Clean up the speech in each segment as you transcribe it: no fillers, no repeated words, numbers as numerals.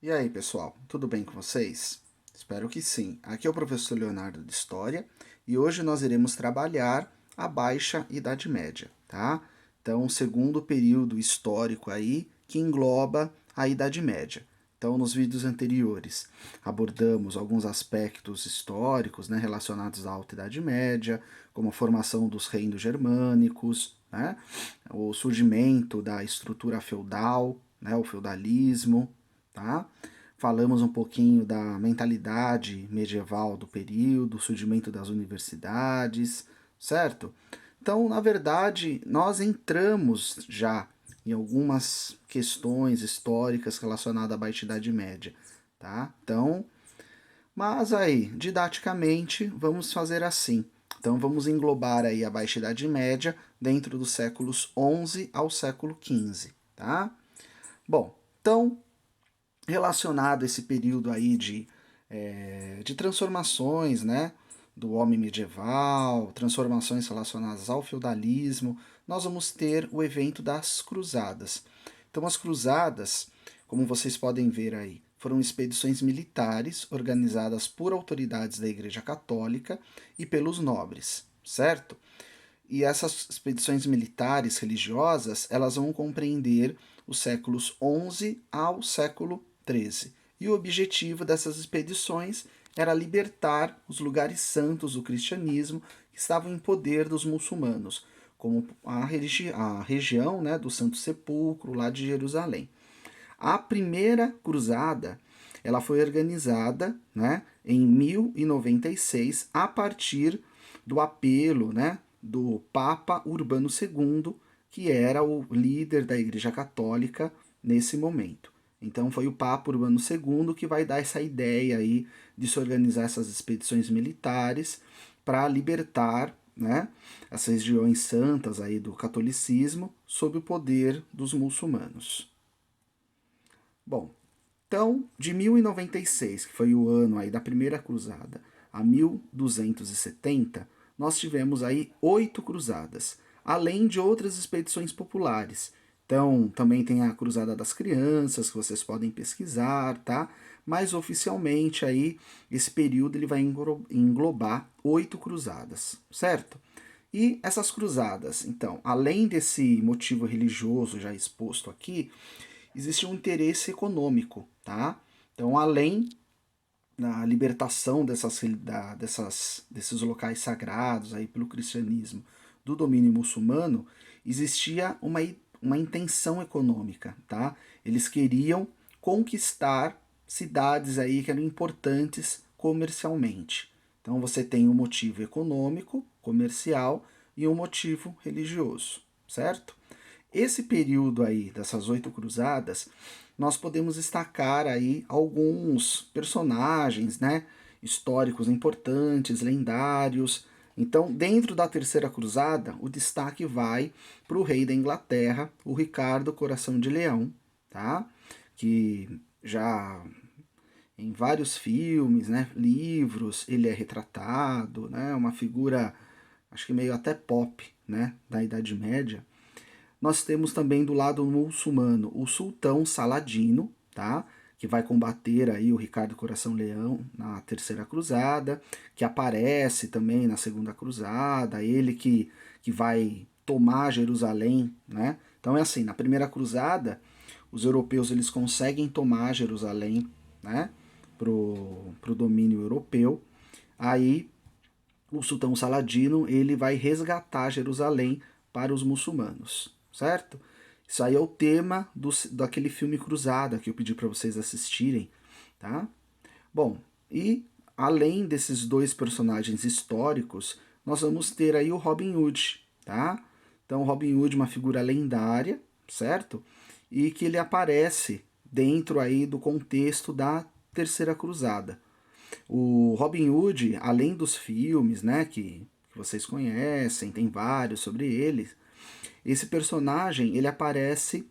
E aí, pessoal, tudo bem com vocês? Espero que sim. Aqui é o professor Leonardo de História e hoje nós iremos trabalhar a Baixa Idade Média, tá? Então, o segundo período histórico aí que engloba a Idade Média. Então, nos vídeos anteriores, abordamos alguns aspectos históricos, né, relacionados à Alta Idade Média, como a formação dos reinos germânicos, né, o surgimento da estrutura feudal, né, o feudalismo, tá? Falamos um pouquinho da mentalidade medieval do período, o surgimento das universidades, certo? Então, na verdade, nós entramos já em algumas questões históricas relacionadas à Baixa Idade Média, tá? Então, mas aí, didaticamente, vamos fazer assim. Então, vamos englobar aí a Baixa Idade Média dentro dos séculos 11 ao século 15, tá? Bom, então, relacionado a esse período aí de transformações, né, do homem medieval, transformações relacionadas ao feudalismo, nós vamos ter o evento das cruzadas. Então, as cruzadas, como vocês podem ver aí, foram expedições militares organizadas por autoridades da Igreja Católica e pelos nobres, certo? E essas expedições militares religiosas, elas vão compreender os séculos 11 ao século 13. E o objetivo dessas expedições era libertar os lugares santos do cristianismo que estavam em poder dos muçulmanos, como a região, né, do Santo Sepulcro, lá de Jerusalém. A primeira cruzada, ela foi organizada, né, em 1096 a partir do apelo, né, do Papa Urbano II, que era o líder da Igreja Católica nesse momento. Então foi o Papa Urbano II que vai dar essa ideia aí de se organizar essas expedições militares para libertar, né, as regiões santas aí do catolicismo sob o poder dos muçulmanos. Bom, então, de 1096, que foi o ano aí da primeira cruzada, a 1270, nós tivemos aí 8 cruzadas, além de outras expedições populares. Então, também tem a Cruzada das Crianças, que vocês podem pesquisar, tá? Mas oficialmente aí esse período ele vai englobar 8 cruzadas, certo? E essas cruzadas, então, além desse motivo religioso já exposto aqui, existe um interesse econômico, tá? Então, além da libertação desses locais sagrados aí pelo cristianismo do domínio muçulmano, existia uma intenção econômica, tá? Eles queriam conquistar cidades aí que eram importantes comercialmente. Então você tem um motivo econômico, comercial e um motivo religioso, certo? Esse período aí dessas 8 cruzadas, nós podemos destacar aí alguns personagens, né, históricos importantes, lendários. Então, dentro da Terceira Cruzada, o destaque vai para o rei da Inglaterra, o Ricardo Coração de Leão, tá? Que já em vários filmes, né, livros, ele é retratado, né, uma figura, acho que meio até pop, né, da Idade Média. Nós temos também do lado muçulmano o sultão Saladino, tá? Que vai combater aí o Ricardo Coração Leão na Terceira Cruzada, que aparece também na Segunda Cruzada, ele que vai tomar Jerusalém, né? Então é assim, na Primeira Cruzada, os europeus eles conseguem tomar Jerusalém, né? Pro domínio europeu. Aí o sultão Saladino ele vai resgatar Jerusalém para os muçulmanos, certo? Isso aí é o tema daquele filme Cruzada que eu pedi para vocês assistirem, tá? Bom, e além desses dois personagens históricos, nós vamos ter aí o Robin Hood, tá? Então, Robin Hood é uma figura lendária, certo? E que ele aparece dentro aí do contexto da Terceira Cruzada. O Robin Hood, além dos filmes, né, que vocês conhecem, tem vários sobre ele, esse personagem ele aparece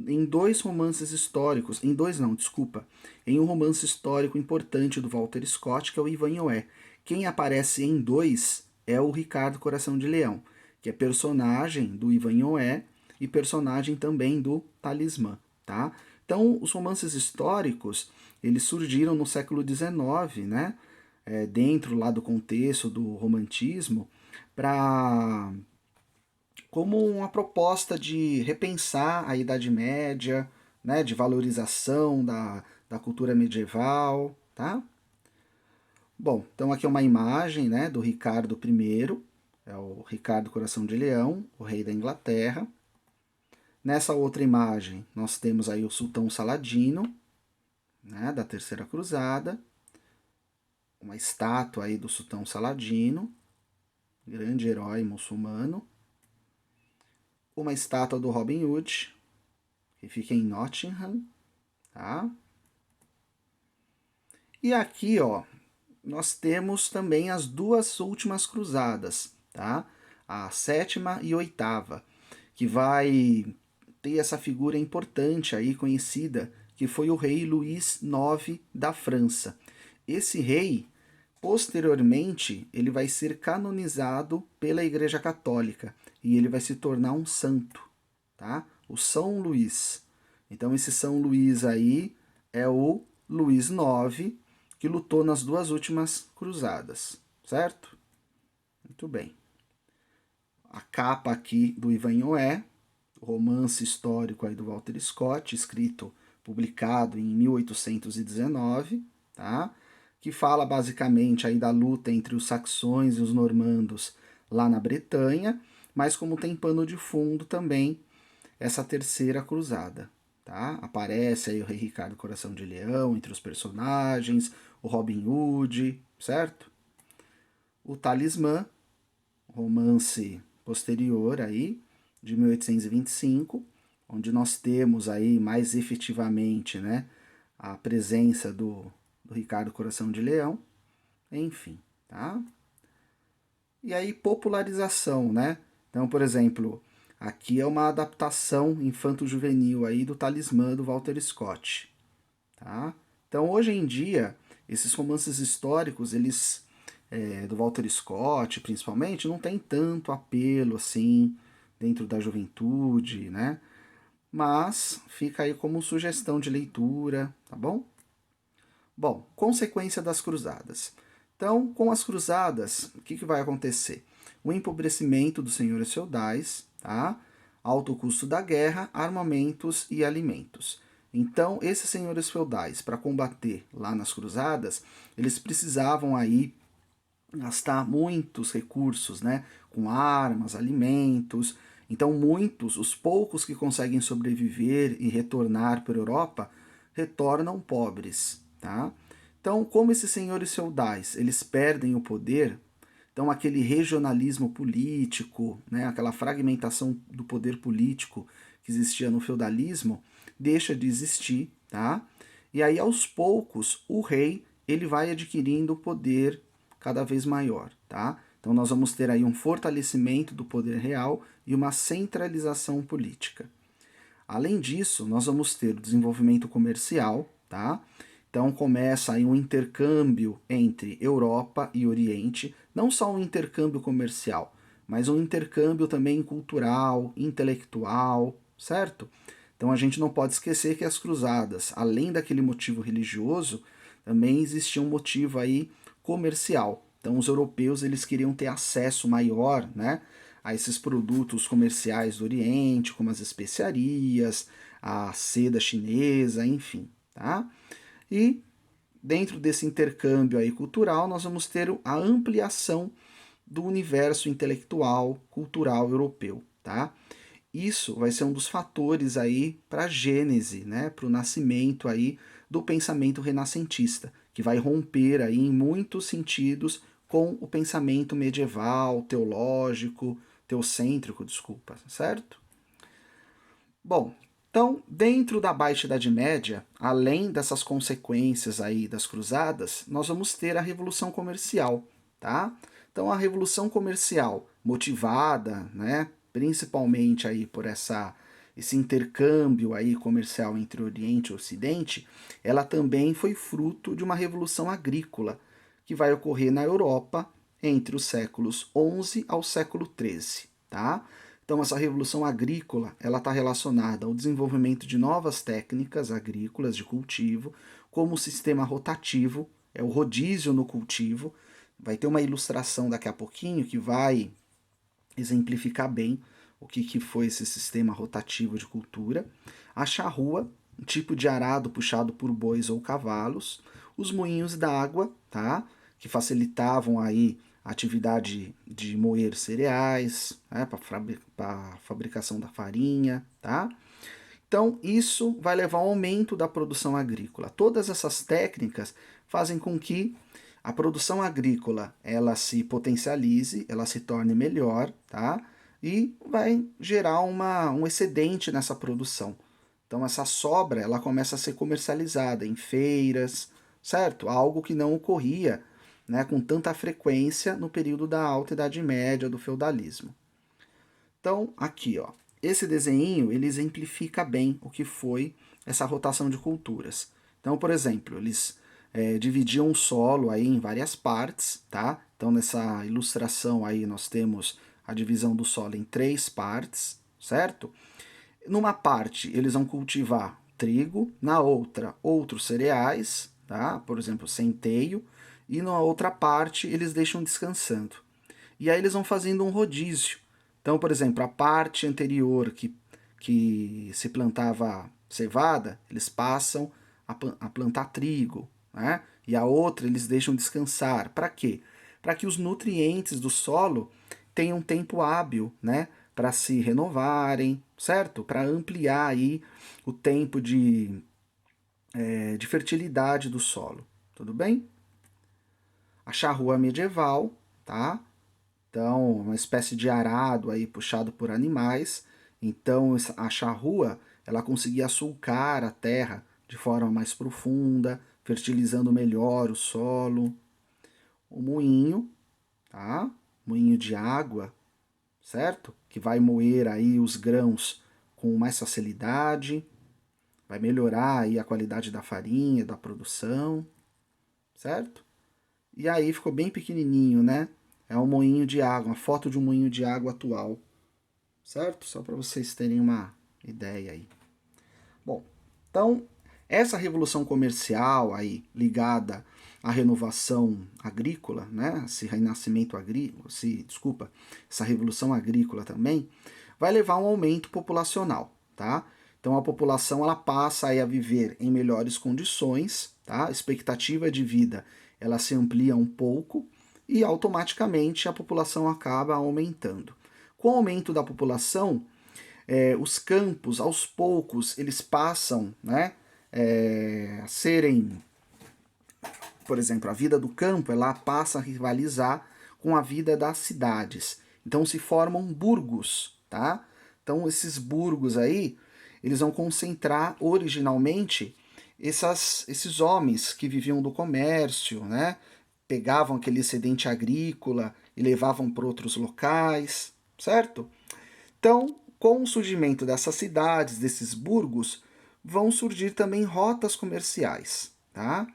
em dois romances históricos, em dois não, desculpa, em um romance histórico importante do Walter Scott, que é o Ivanhoé. Quem aparece em dois é o Ricardo Coração de Leão, que é personagem do Ivanhoé e personagem também do Talismã, tá? Então, os romances históricos, eles surgiram no século XIX, né? Dentro lá do contexto do romantismo, para como uma proposta de repensar a Idade Média, né, de valorização da cultura medieval, tá? Bom, então aqui é uma imagem, né, do Ricardo I, é o Ricardo Coração de Leão, o rei da Inglaterra. Nessa outra imagem, nós temos aí o Sultão Saladino, né, da Terceira Cruzada, uma estátua aí do Sultão Saladino, grande herói muçulmano, uma estátua do Robin Hood, que fica em Nottingham, tá? E aqui, ó, nós temos também as duas últimas cruzadas, tá? A sétima e oitava, que vai ter essa figura importante aí, conhecida, que foi o rei Luís IX da França. Esse rei, posteriormente, ele vai ser canonizado pela Igreja Católica e ele vai se tornar um santo, tá? O São Luís. Então esse São Luís aí é o Luís IX, que lutou nas duas últimas cruzadas, certo? Muito bem. A capa aqui do Ivanhoé, romance histórico aí do Walter Scott, escrito, publicado em 1819, tá? Que fala basicamente aí da luta entre os saxões e os normandos lá na Bretanha, mas como tem pano de fundo também essa terceira cruzada, tá? Aparece aí o Rei Ricardo Coração de Leão entre os personagens, o Robin Hood, certo? O Talismã, romance posterior aí, de 1825, onde nós temos aí mais efetivamente, né, a presença do Ricardo Coração de Leão, enfim, tá? E aí popularização, né? Então, por exemplo, aqui é uma adaptação infanto-juvenil aí do Talismã do Walter Scott, tá? Então, hoje em dia, esses romances históricos, eles do Walter Scott, principalmente, não tem tanto apelo assim dentro da juventude, né? Mas fica aí como sugestão de leitura, tá bom? Bom, consequência das cruzadas. Então, com as cruzadas, o que vai acontecer? O empobrecimento dos senhores feudais, tá? Alto custo da guerra, armamentos e alimentos. Então, esses senhores feudais, para combater lá nas cruzadas, eles precisavam aí gastar muitos recursos, né? Com armas, alimentos. Então, muitos, os poucos que conseguem sobreviver e retornar para a Europa, retornam pobres, tá? Então, como esses senhores feudais, eles perdem o poder, então aquele regionalismo político, né, aquela fragmentação do poder político que existia no feudalismo, deixa de existir, tá? E aí aos poucos o rei ele vai adquirindo poder cada vez maior, tá? Então nós vamos ter aí um fortalecimento do poder real e uma centralização política. Além disso, nós vamos ter o desenvolvimento comercial, tá? Então começa aí um intercâmbio entre Europa e Oriente, não só um intercâmbio comercial, mas um intercâmbio também cultural, intelectual, certo? Então a gente não pode esquecer que as cruzadas, além daquele motivo religioso, também existia um motivo aí comercial. Então os europeus eles queriam ter acesso maior, né, a esses produtos comerciais do Oriente, como as especiarias, a seda chinesa, enfim, tá? E dentro desse intercâmbio aí cultural, nós vamos ter a ampliação do universo intelectual, cultural europeu, tá? Isso vai ser um dos fatores aí para a gênese, né, para o nascimento aí do pensamento renascentista, que vai romper aí em muitos sentidos com o pensamento medieval, teológico, teocêntrico, desculpa, certo? Bom, então, dentro da Baixa Idade Média, além dessas consequências aí das cruzadas, nós vamos ter a Revolução Comercial, tá? Então, a Revolução Comercial, motivada, né, principalmente aí por esse intercâmbio aí comercial entre Oriente e Ocidente, ela também foi fruto de uma revolução agrícola que vai ocorrer na Europa entre os séculos XI ao século XIII, tá? Então, essa revolução agrícola, ela está relacionada ao desenvolvimento de novas técnicas agrícolas de cultivo, como o sistema rotativo, é o rodízio no cultivo. Vai ter uma ilustração daqui a pouquinho que vai exemplificar bem o que foi esse sistema rotativo de cultura. A charrua, um tipo de arado puxado por bois ou cavalos. Os moinhos d'água, tá? Que facilitavam aí a atividade de moer cereais, né? Para a fabricação da farinha, tá? Então, isso vai levar ao aumento da produção agrícola. Todas essas técnicas fazem com que a produção agrícola ela se potencialize, ela se torne melhor, tá? E vai gerar um excedente nessa produção. Então, essa sobra ela começa a ser comercializada em feiras, certo? Algo que não ocorria, né, com tanta frequência no período da Alta Idade Média, do feudalismo. Então, aqui, ó, esse desenho ele exemplifica bem o que foi essa rotação de culturas. Então, por exemplo, eles dividiam o solo aí em várias partes, tá? Então, nessa ilustração aí nós temos a divisão do solo em 3 partes, certo? Numa parte eles vão cultivar trigo, na outra outros cereais, tá? Por exemplo, centeio, e na outra parte eles deixam descansando. E aí eles vão fazendo um rodízio. Então, por exemplo, a parte anterior que se plantava cevada, eles passam a plantar trigo, né? E a outra eles deixam descansar. Para quê? Para que os nutrientes do solo tenham tempo hábil, né? Para se renovarem, certo? Para ampliar aí o tempo de fertilidade do solo. Tudo bem? A charrua medieval, tá? Então, uma espécie de arado aí puxado por animais. Então, a charrua, ela conseguia sulcar a terra de forma mais profunda, fertilizando melhor o solo. O moinho, tá? Moinho de água, certo? Que vai moer aí os grãos com mais facilidade, vai melhorar aí a qualidade da farinha, da produção, certo? E aí ficou bem pequenininho, né? É um moinho de água, uma foto de um moinho de água atual, certo? Só para vocês terem uma ideia aí. Bom, então essa revolução comercial aí ligada à renovação agrícola, né? Esse renascimento agrícola, essa revolução agrícola também vai levar a um aumento populacional, tá? Então a população ela passa aí a viver em melhores condições, tá? A expectativa de vida ela se amplia um pouco e automaticamente a população acaba aumentando. Com o aumento da população, os campos, aos poucos, eles passam, né, a serem, por exemplo, a vida do campo, ela passa a rivalizar com a vida das cidades. Então se formam burgos, tá? Então esses burgos aí, eles vão concentrar originalmente esses homens que viviam do comércio, né? Pegavam aquele excedente agrícola e levavam para outros locais, certo? Então, com o surgimento dessas cidades, desses burgos, vão surgir também rotas comerciais, tá?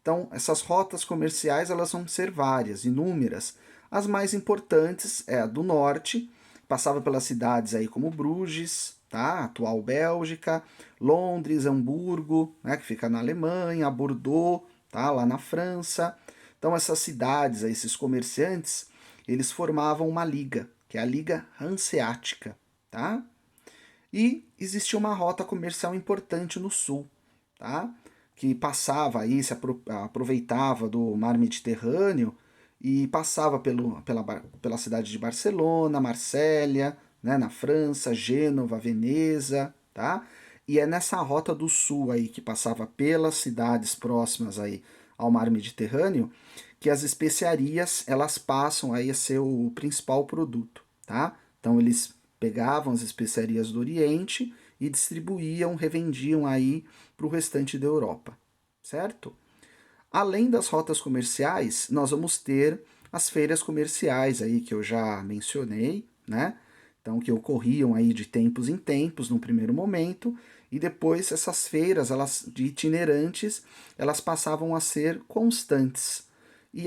Então, essas rotas comerciais elas vão ser várias, inúmeras. As mais importantes é a do norte, passava pelas cidades aí como Bruges, tá? Atual Bélgica, Londres, Hamburgo, né, que fica na Alemanha, Bordeaux, tá? Lá na França. Então, essas cidades, esses comerciantes, eles formavam uma liga, que é a Liga Hanseática, tá? E existia uma rota comercial importante no sul, tá? Que passava aí, aproveitava do mar Mediterrâneo e passava pela cidade de Barcelona, Marsella, né, na França, Gênova, Veneza, tá? E é nessa rota do sul aí que passava pelas cidades próximas aí ao mar Mediterrâneo que as especiarias elas passam aí a ser o principal produto, tá? Então eles pegavam as especiarias do Oriente e distribuíam, revendiam aí para o restante da Europa, certo? Além das rotas comerciais, nós vamos ter as feiras comerciais aí que eu já mencionei, né? Então que ocorriam aí de tempos em tempos no primeiro momento e depois essas feiras, elas de itinerantes, elas passavam a ser constantes. E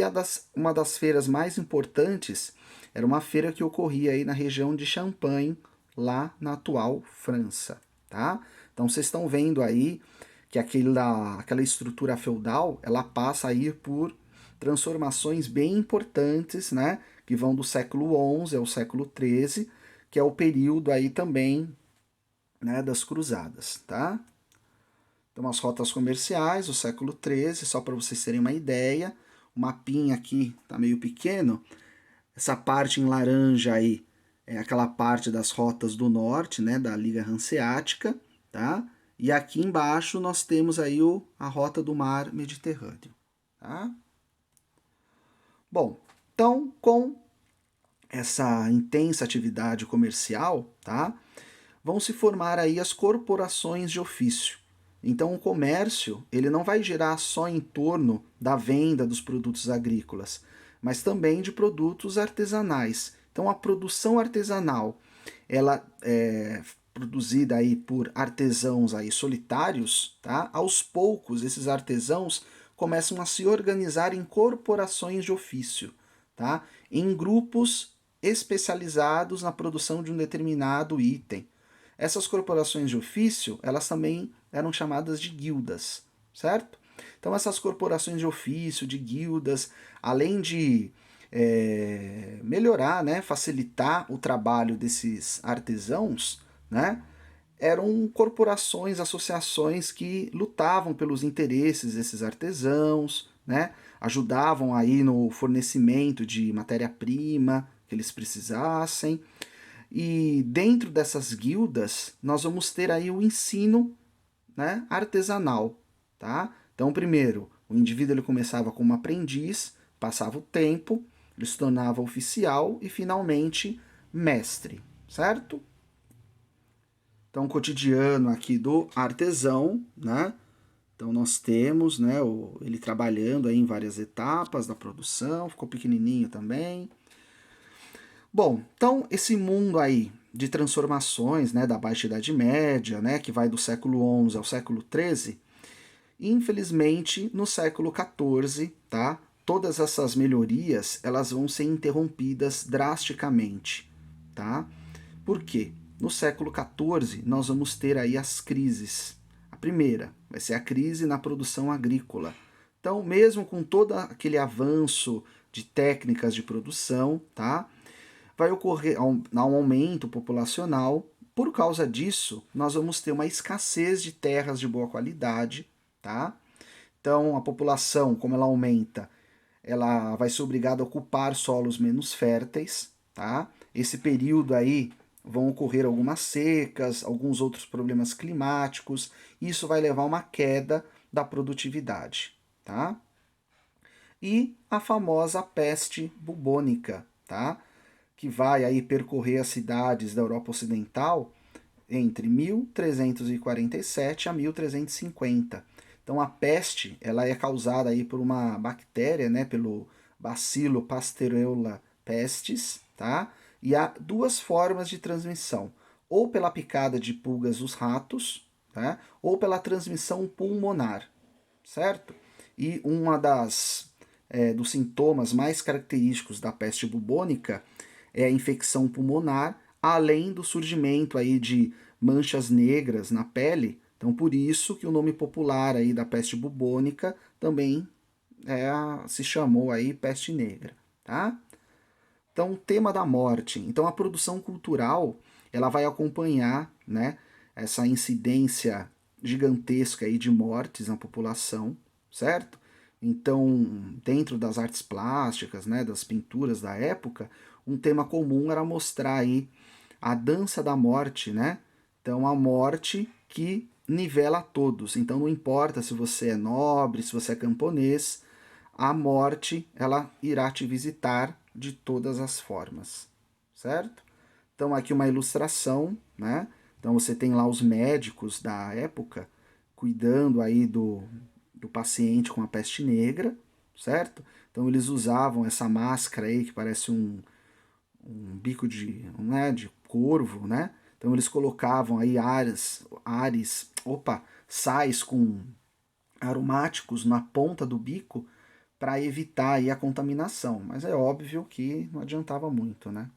uma das feiras mais importantes era uma feira que ocorria aí na região de Champagne, lá na atual França, tá? Então vocês estão vendo aí que aquela estrutura feudal, ela passa aí por transformações bem importantes, né? Que vão do século XI ao século XIII, que é o período aí também, né, das cruzadas, tá? Então, as rotas comerciais, o século XIII, só para vocês terem uma ideia, o mapinha aqui tá meio pequeno, essa parte em laranja aí é aquela parte das rotas do norte, né, da Liga Hanseática, tá? E aqui embaixo nós temos aí a rota do mar Mediterrâneo, tá? Bom, então com essa intensa atividade comercial, tá? Vão se formar aí as corporações de ofício. Então o comércio, ele não vai girar só em torno da venda dos produtos agrícolas, mas também de produtos artesanais. Então a produção artesanal, ela é produzida aí por artesãos aí solitários, tá? Aos poucos esses artesãos começam a se organizar em corporações de ofício, tá? Em grupos especializados na produção de um determinado item. Essas corporações de ofício, elas também eram chamadas de guildas, certo? Então essas corporações de ofício, de guildas, além de melhorar, né, facilitar o trabalho desses artesãos, né, eram corporações, associações que lutavam pelos interesses desses artesãos, né, ajudavam aí no fornecimento de matéria-prima que eles precisassem. E dentro dessas guildas, nós vamos ter aí o ensino, né, artesanal, tá? Então, primeiro, o indivíduo ele começava como aprendiz, passava o tempo, ele se tornava oficial e finalmente mestre, certo? Então, o cotidiano aqui do artesão, né? Então, nós temos, né, ele trabalhando aí em várias etapas da produção, ficou pequenininho também. Bom, então esse mundo aí de transformações, né, da Baixa Idade Média, né, que vai do século XI ao século XIII, infelizmente no século XIV, tá, todas essas melhorias elas vão ser interrompidas drasticamente, tá? Por quê? No século XIV nós vamos ter aí as crises. A primeira vai ser a crise na produção agrícola. Então, mesmo com todo aquele avanço de técnicas de produção, tá? Vai ocorrer um aumento populacional. Por causa disso, nós vamos ter uma escassez de terras de boa qualidade, tá? Então, a população, como ela aumenta, ela vai ser obrigada a ocupar solos menos férteis, tá? Esse período aí vão ocorrer algumas secas, alguns outros problemas climáticos, e isso vai levar a uma queda da produtividade, tá? E a famosa peste bubônica, tá? Que vai aí percorrer as cidades da Europa Ocidental entre 1347 a 1350. Então a peste, ela é causada aí por uma bactéria, né, pelo Bacilo Pasteurella pestis, tá? E há duas formas de transmissão, ou pela picada de pulgas dos ratos, tá? Ou pela transmissão pulmonar, certo? E uma dos sintomas mais característicos da peste bubônica é a infecção pulmonar, além do surgimento aí de manchas negras na pele. Então, por isso que o nome popular aí da peste bubônica também se chamou aí peste negra, tá? Então, tema da morte. Então, a produção cultural ela vai acompanhar, né, essa incidência gigantesca aí de mortes na população, certo? Então, dentro das artes plásticas, né, das pinturas da época, um tema comum era mostrar aí a dança da morte, né? Então, a morte que nivela a todos. Então, não importa se você é nobre, se você é camponês, a morte ela irá te visitar de todas as formas, certo? Então aqui uma ilustração, né? Então você tem lá os médicos da época cuidando aí do paciente com a peste negra, certo? Então eles usavam essa máscara aí que parece um bico de corvo, né? Então eles colocavam aí sais com aromáticos na ponta do bico para evitar aí a contaminação. Mas é óbvio que não adiantava muito, né?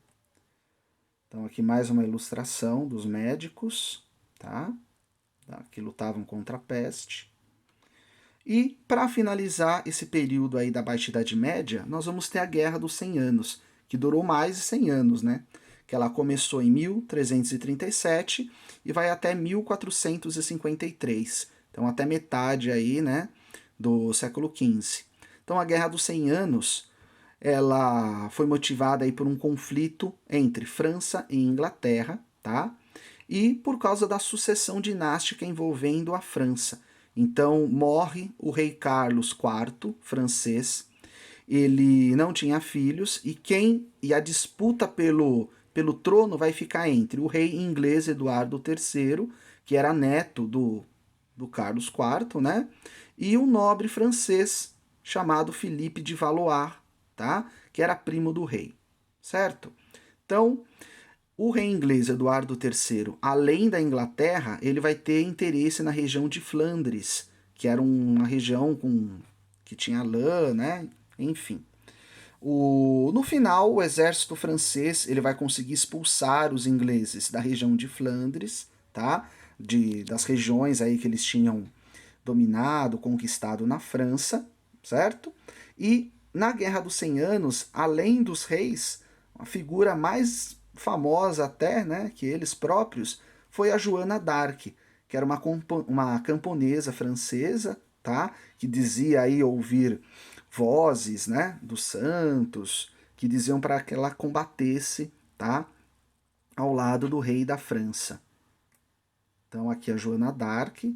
Então aqui mais uma ilustração dos médicos, tá? Que lutavam contra a peste. E para finalizar esse período aí da Baixa Idade Média, nós vamos ter a Guerra dos 100 Anos, que durou mais de 100 anos, né? Que ela começou em 1337 e vai até 1453. Então até metade aí, né, do século XV. Então a Guerra dos 100 Anos, ela foi motivada aí por um conflito entre França e Inglaterra, tá? E por causa da sucessão dinástica envolvendo a França. Então morre o rei Carlos IV, francês. Ele não tinha filhos e a disputa pelo trono vai ficar entre o rei inglês Eduardo III, que era neto do Carlos IV, né? E um nobre francês chamado Philippe de Valois, tá? Que era primo do rei, certo? Então, o rei inglês Eduardo III, além da Inglaterra, ele vai ter interesse na região de Flandres, que era uma região que tinha lã, né? Enfim. No final, o exército francês ele vai conseguir expulsar os ingleses da região de Flandres, tá? Das regiões aí que eles tinham dominado, conquistado na França, certo? E na Guerra dos 100 Anos, além dos reis, a figura mais famosa até, né, que eles próprios, foi a Joana d'Arc, que era uma camponesa francesa, tá? Que dizia aí ouvir vozes, né, dos santos, que diziam para que ela combatesse, tá? Ao lado do rei da França. Então aqui a Joana d'Arc,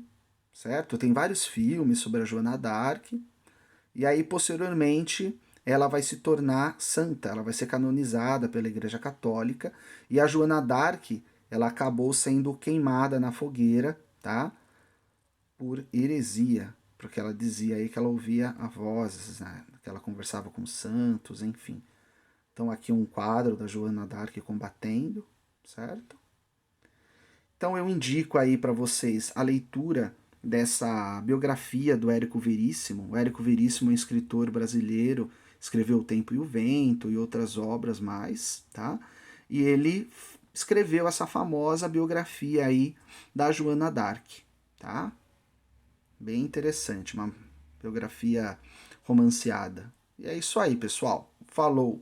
certo? Tem vários filmes sobre a Joana d'Arc. E aí, posteriormente, ela vai se tornar santa, ela vai ser canonizada pela Igreja Católica. E a Joana d'Arc, ela acabou sendo queimada na fogueira, tá? Por heresia, porque ela dizia aí que ela ouvia a vozes, né? Que ela conversava com os santos, enfim. Então aqui um quadro da Joana d'Arc combatendo, certo? Então eu indico aí para vocês a leitura dessa biografia do Érico Veríssimo. O Érico Veríssimo é um escritor brasileiro, escreveu O Tempo e o Vento e outras obras mais, tá? E ele escreveu essa famosa biografia aí da Joana d'Arc, tá? Bem interessante, uma biografia romanceada. E é isso aí, pessoal. Falou!